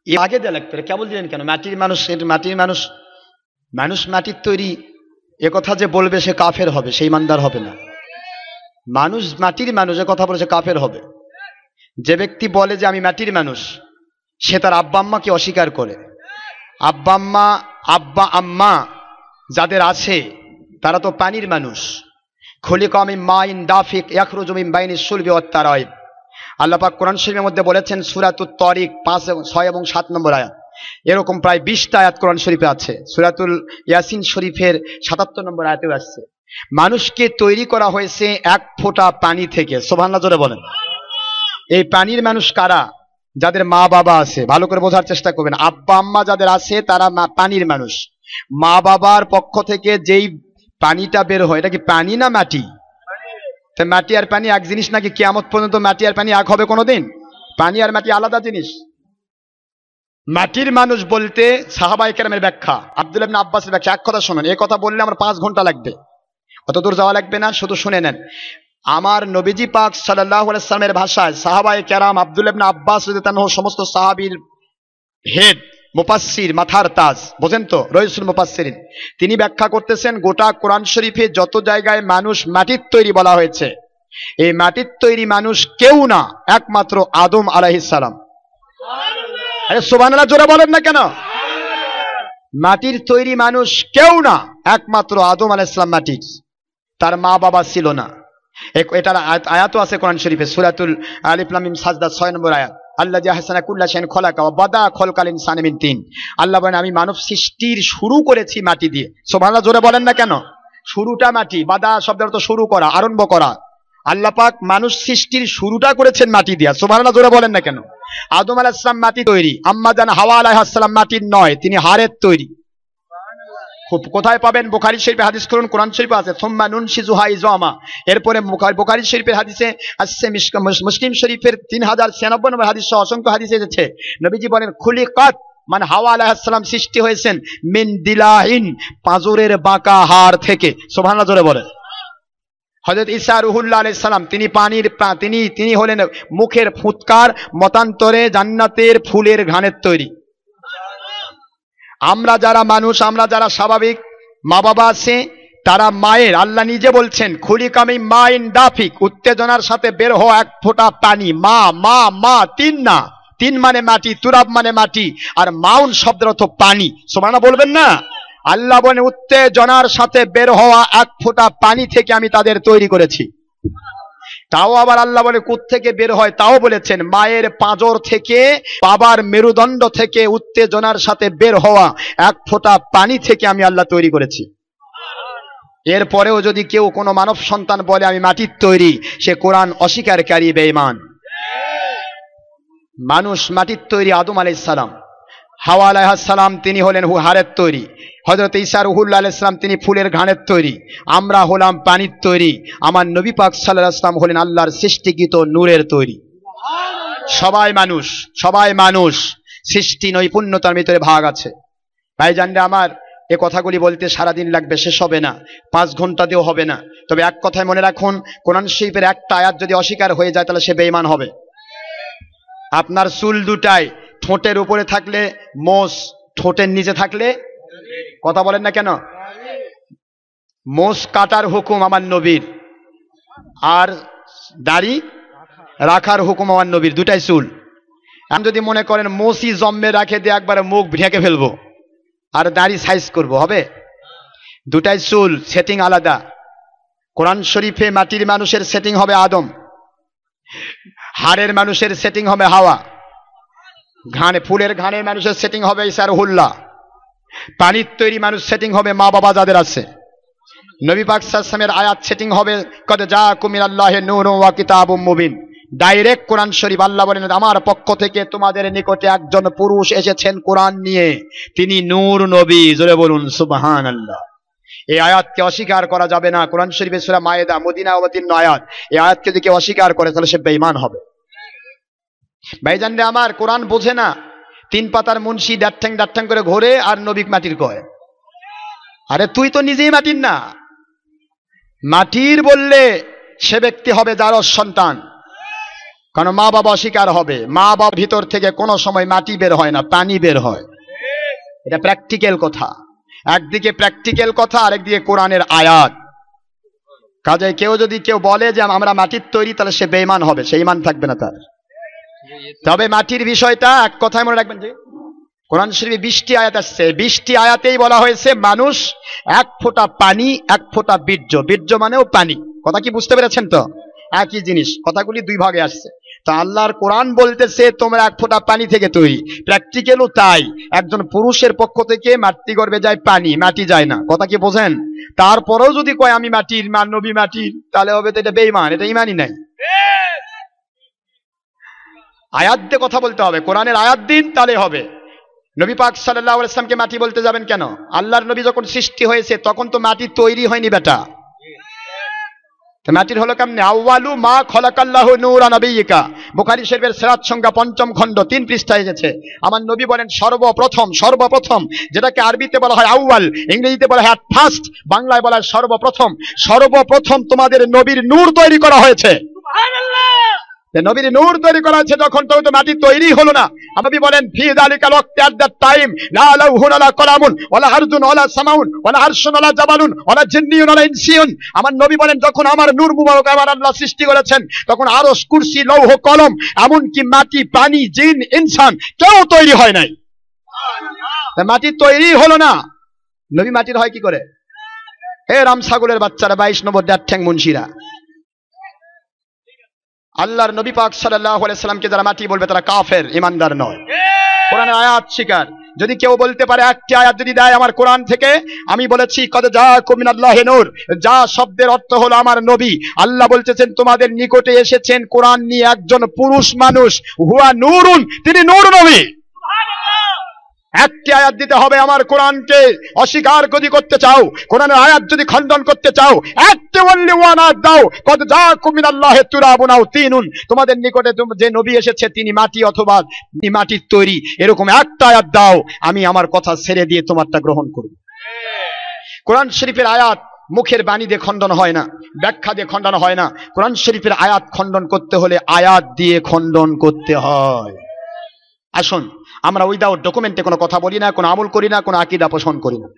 এ আগে দেয়া লাগতো, কেবল দিলেন কেন? মাটির মানুষ, মাটির মানুষ, মানুষ মাটির তৈরি, এ কথা যে বলবে সে কাফের হবে, সেই ইমানদার হবে না। মানুষ মাটির মানুষ এ কথা বলে সে কাফের হবে। যে ব্যক্তি বলে যে আমি মাটির মানুষ, সে তার আব্বা আম্মাকে অস্বীকার করে। আব্বা আম্মা যাদের আছে তারা তো পানির মানুষ। খুলিকা মিন মাইন দাফিক ইয়াখরুজু মিন বাইনিস সুলবি ওয়াত তারাইব। আল্লাহ পাক কোরআন শরীফের মধ্যে বলেছেন সূরাতুত তারিক 5, 6 এবং 7 নম্বর আয়াত। এরকম প্রায় 20টা আয়াত কোরআন শরীফে আছে। সূরাতুল ইয়াসিন শরীফের 77 নম্বর আয়াতেও আসছে। মানুষকে তৈরি করা হয়েছে এক ফোঁটা পানি থেকে। সুবহানাল্লাহ জোরে বলেন। এই পানির মানুষ কারা? যাদের মা বাবা আছে, ভালো করে বোঝার চেষ্টা করবেন। আব্বা আম্মা যাদের আছে তারা পানির মানুষ। মা বাবার পক্ষ থেকে যেই পানিটা বের হয়, এটা কি পানি না মাটি? তো মাটি আর পানি এক জিনিস নাকি? কিয়ামত পর্যন্ত মাটি আর পানি এক হবে কোনোদিন? পানি আর মাটি আলাদা জিনিস। মাটির মানুষ বলতে সাহাবায়ে কেরামের ব্যাখ্যা, আব্দুল্লাহ ইবনে আব্বাসের ব্যাখ্যা। এক কথা শুনুন, এই কথা বললে আমার 5 ঘন্টা লাগবে, অত দূর যাওয়া লাগবে না, শুধু শুনে নেন। আমার নবীজি পাক সাল্লাল্লাহু আলাইহি সাল্লামের ভাষায় সাহাবায়ে কেরাম, আব্দুল্লাহ ইবনে আব্বাস রাদিয়াল্লাহু আনহু, সমস্ত সাহাবীর হেড, মুফাসসির, মাথার তাজ, বোঝেন তো, রইসুল মুফাসসিরিন, তিনি ব্যাখ্যা করতেছেন গোটা কোরআন শরীফে যত জায়গায় মানুষ মাটির তৈরি বলা হয়েছে, এই মাটির তৈরি মানুষ কেউ না, একমাত্র আদম আলাইহিস সালাম। আরে সুবহানাল্লাহ জোরে বলেন না কেন? মাটির তৈরি মানুষ কেউ না, একমাত্র আদম আলাইহিস সালাম মাটির, তার মা বাবা ছিল না। এটার আয়াতও আছে কোরআন শরীফে, সূরাতুল আলিফ লাম মিম সাজদা 6 নম্বর আয়াত। আল্লাযী আহসানা কুল্লা শাইইন খলাকা ওয়া বাদা খলকাল ইনসানি মিন তিন। আল্লাহ বলেন আমি মানব সৃষ্টির শুরু করেছি মাটি দিয়ে। সুবহানাল্লাহ জোরে বলেন না কেন? শুরুটা মাটি, বাদা শব্দের অর্থ শুরু করা, আরম্ভ করা। আল্লাহ পাক মানুষ সৃষ্টির শুরুটা করেছেন মাটি দিয়ে। সুবহানাল্লাহ জোরে বলেন না কেন? আদম আলাইহিস সালাম মাটি তৈরি, আম্মা জান হাওয়া আলাইহিস সালাম মাটির নয়, তিনি হাড়ের তৈরি। কোথায় পাবেন? বুখারী শরীফে হাদিস করুন, কোরআন শরীফে আছে সুম্মা নুনশিজুহা ইজামা। এরপরে বুখারী শরীফের হাদিসে আসছে, মুসলিম শরীফের 3096 নম্বর হাদিস সহ অসংখ্য হাদিস এসেছে। নবীজি বলেন খুলিকাত, মানে হাওয়া আলাইহিস সালাম সৃষ্টি হয়েছেন মিন দিলাইন, পাঁজরের বাঁকা হাড় থেকে। সুবহানাল্লাহ জোরে বলেন। হযরত ঈসা রূহুল্লাহ আলাইহিস সালাম, তিনি পানির, তিনি হলেন মুখের ফুৎকার, মতান্তরে জান্নাতের ফুলের ঘ্রাণের তৈরি। আমরা যারা মানুষ, আমরা যারা স্বাভাবিক মা বাবা আছে, তারা মায়ের, আল্লাহ নিজে বলছেন খুলিকা মিন মাইন দাফিক, উত্তেজনার সাথে বের হওয়া এক ফোঁটা পানি। মা মা মা, তিন না, তিন মানে মাটি, তুরাব মানে মাটি, আর মাউন শব্দের অর্থ পানি। সুবহানাল্লাহ বলবেন না? আল্লাহ বলেন উত্তেজনার সাথে বের হওয়া এক ফোঁটা পানি থেকে আমি তাদের তৈরি করেছি। তাও আবার আল্লাহ বলে কোত্থেকে বের হয়, তাও বলেছেন মায়ের পাঁজর থেকে, বাবার মেরুদণ্ড থেকে উত্তেজনার সাথে বের হওয়া এক ফোঁটা পানি থেকে আমি আল্লাহ তৈরি করেছি। এরপরেও যদি কেউ কোনো মানব সন্তান বলে আমি মাটির তৈরি, সে কোরআন অস্বীকারী, বেঈমান। মানুষ মাটির তৈরি আদম আলাইহিস সালাম, হাওয়া আলাইহিস সালাম তিনি হলেন হাড়ের তৈরি, হযরত ঈসা রূহুল্লাহ আলাইহিস সালাম তিনি ফুলের ঘ্রাণের তৈরি, আমরা হলাম পানির তৈরি, আমার নবী পাক সাল্লাল্লাহু আলাইহি ওয়াসাল্লাম হলেন আল্লাহর সৃষ্টিকৃত নূরের তৈরি। সবাই মানুষ, সবাই মানুষ, সৃষ্টি নৈপুণ্যতার ভিতরে ভাগ আছে। ভাইজানরা আমার, এ কথাগুলি বলতে সারাদিন লাগবে, শেষ হবে না, 5 ঘন্টা দিয়েও হবে না। তবে এক কথায় মনে রাখুন, কোরআন শরীফের একটা আয়াত যদি অস্বীকার হয়ে যায় তাহলে সে বেঈমান হবে। আপনার চুল দুটাই ঠোঁটের উপরে থাকলে মোষ, ঠোঁটের নিচে থাকলে, কথা বলেন না কেন? মোষ কাটার হুকুম আমার নবীর, আর দাড়ি রাখার হুকুম আমার নবীর, দুটাই চুল। আমি যদি মনে করেন মোষই জম্মে রাখে দিয়ে একবারে মুখ ঢেকে ফেলবো আর দাড়ি সাইজ করব, হবে? দুটাই চুল, সেটিং আলাদা। কোরআন শরীফে মাটির মানুষের সেটিং হবে আদম, হাড়ের মানুষের সেটিং হবে হাওয়া, ঘানে ফুলের ঘানের মানুষের সেটিং হবে ঈসা রূহুল্লাহ, পানির তৈরি মানুষ সেটিং হবে মা বাবা যাদের আছে। নবী পাক সাল্লাল্লাহু আলাইহি ওয়াসাল্লামের আয়াত সেটিং হবে কদ জাআকুম মিনাল্লাহি নূরুন ওয়া কিতাবুম মুবিন। ডাইরেক্ট কোরআন শরীফ, আল্লাহ বলেন আমার পক্ষ থেকে তোমাদের নিকটে একজন পুরুষ এসেছেন কোরআন নিয়ে, তিনি নূর নবী। জোরে বলুন সুবহানাল্লাহ। এই আয়াতকে অস্বীকার করা যাবে না। কোরআন শরীফের সূরা মায়েদা, মদিনা অবতীর্ণ আয়াত। এই আয়াতকে যদি কেউ অস্বীকার করে তাহলে সে বেঈমান হবে। ভাইজানরা আমার, কোরআন বোঝে না, 3 পাতার মুন্সি ডাট্টাং করে ঘোরে আর নবী মাটির কয়। আরে তুই তো নিজেই মাটির না। মাটির বললে সে ব্যক্তি হবে যার সন্তান, কারণ মা বাবা অস্বীকার হবে। মা বাবার ভিতর থেকে কোনো সময় মাটি বের হয় না, পানি বের হয়। এটা প্র্যাকটিক্যাল কথা। একদিকে প্র্যাকটিক্যাল কথা, আরেকদিকে কোরআনের আয়াত। কাজে কেউ যদি বলে যে আমরা মাটির তৈরি, তাহলে সে বেঈমান হবে, সে ঈমান থাকবে না তার। তবে মাটির বিষয়টা এক কথায় মনে রাখবেন যে কোরআন শরীফে 20টি আয়াত আসছে, 20টি আয়াতেই বলা হয়েছে মানুষ এক ফোঁটা পানি, এক ফোঁটা বীর্য। বীর্য মানেও পানি। কথা কি বুঝতে পেরেছেন? তো একই জিনিস, কথাগুলি দুই ভাগে আসছে। তো আল্লাহর কোরআন বলতেছে তোমরা এক ফোঁটা পানি থেকে তৈরি, প্র্যাকটিক্যালও তাই। একজন পুরুষের পক্ষ থেকে মাতৃগর্ভে যায় পানি, মাটি যায় না। কথা কি বোঝেন? তারপরেও যদি কয় আমি মাটির, নবী মাটির, তাহলে হবে তো এটা বেঈমান, এটা ঈমানই নাই। আয়াত দিয়ে কথা বলতে হবে, কোরআনের আয়াত দিন, তাহলে হবে। নবী পাক সাল্লাল্লাহু আলাইহি ওয়াসাল্লামকে মাটি বলতে যাবেন কেন? আল্লাহর নবী যখন সৃষ্টি হয়েছে তখন তো মাটি তৈরি হয়নি বেটা। মাটির হলো কেমনে? আউয়ালু মা খলাকাল্লাহু নূরা নবিয়িকা, বুখারী শরীফের সিরাত সংখ্যা 5ম খণ্ড 3 পৃষ্ঠায় এসেছে। আমার নবী বলেন সর্বপ্রথম, যেটাকে আরবিতে বলা হয় আউয়াল, ইংরেজিতে বলা হয় ফার্স্ট, বাংলায় বলা হয় সর্বপ্রথম তোমাদের নবীর নূর তৈরি করা হয়েছে। সুবহানাল্লাহ। নবীর নূর তৈরি করা হয়েছে যখন, তবে তো মাটি তৈরি হলো না। নবী বলেন ফি যালিকাল ওয়াক্তি, এট দ্যাট টাইম, লা লাউহুন ওয়ালা কলামুন ওয়ালা আরজুন ওয়ালা সামাউন ওয়ালা আরশুন ওয়ালা জাবালুন ওয়ালা জিন্নিয়ুন ওয়ালা ইনসিয়ুন। আমার নবী বলেন যখন আমার নূর মুবারক আমার আল্লাহ সৃষ্টি করেছেন, তখন আরশ, কুরসি, লৌহ, কলম, এমনকি মাটি, পানি, জিন, ইনসান কেউ তৈরি হয় নাই। মাটি তৈরি হলো না, নবী মাটির হয় কি করে? হে রাম ছাগলের বাচ্চারা, 22 নম্বর দেড় ঠ্যাং মুন্সিরা, আল্লাহর নবী পাক সাল্লাল্লাহু আলাইহি সাল্লামকে যারা মাটি বলবে তারা কাফের, ঈমানদার নয়। কোরআনের আয়াত স্বীকার। যদি কেউ বলতে পারে একটি আয়াত যদি দেয় আমার কোরআন থেকে, আমি বলেছি কদ জাআকুম মিনাল্লাহি নূর, যা শব্দের অর্থ হলো আমার নবী। আল্লাহ বলতেছেন তোমাদের নিকটে এসেছেন কোরআন নিয়ে একজন পুরুষ মানুষ, হুয়া নূরুন, তিনি নূর নবী। একটি আয়াত দিতে হবে। আমার কোরআনকে অস্বীকার যদি করতে চাও, কোরআনের আয়াত যদি খণ্ডন করতে চাও, একটি অনলি ওয়ান আয়াত দাও, কদ জাআকুম মিনাল্লাহি তুরাবুন আও তিনুন, তোমাদের নিকটে যে নবী এসেছে তিনি মাটি অথবা মাটির তৈরি, এরকম একটা আয়াত দাও, আমি আমার কথা ছেড়ে দিয়ে তোমারটা গ্রহণ করব। কোরআন শরীফের আয়াত মুখের বাণী দিয়ে খণ্ডন হয় না, ব্যাখ্যা দিয়ে খণ্ডন হয় না। কোরআন শরীফের আয়াত খণ্ডন করতে হলে আয়াত দিয়ে খণ্ডন করতে হয়। আসুন, আমরা উইদাউট ডকুমেন্টে কোনো কথা বলি না, কোনো আমল করি না, কোনো আকীদা পোষণ করি না।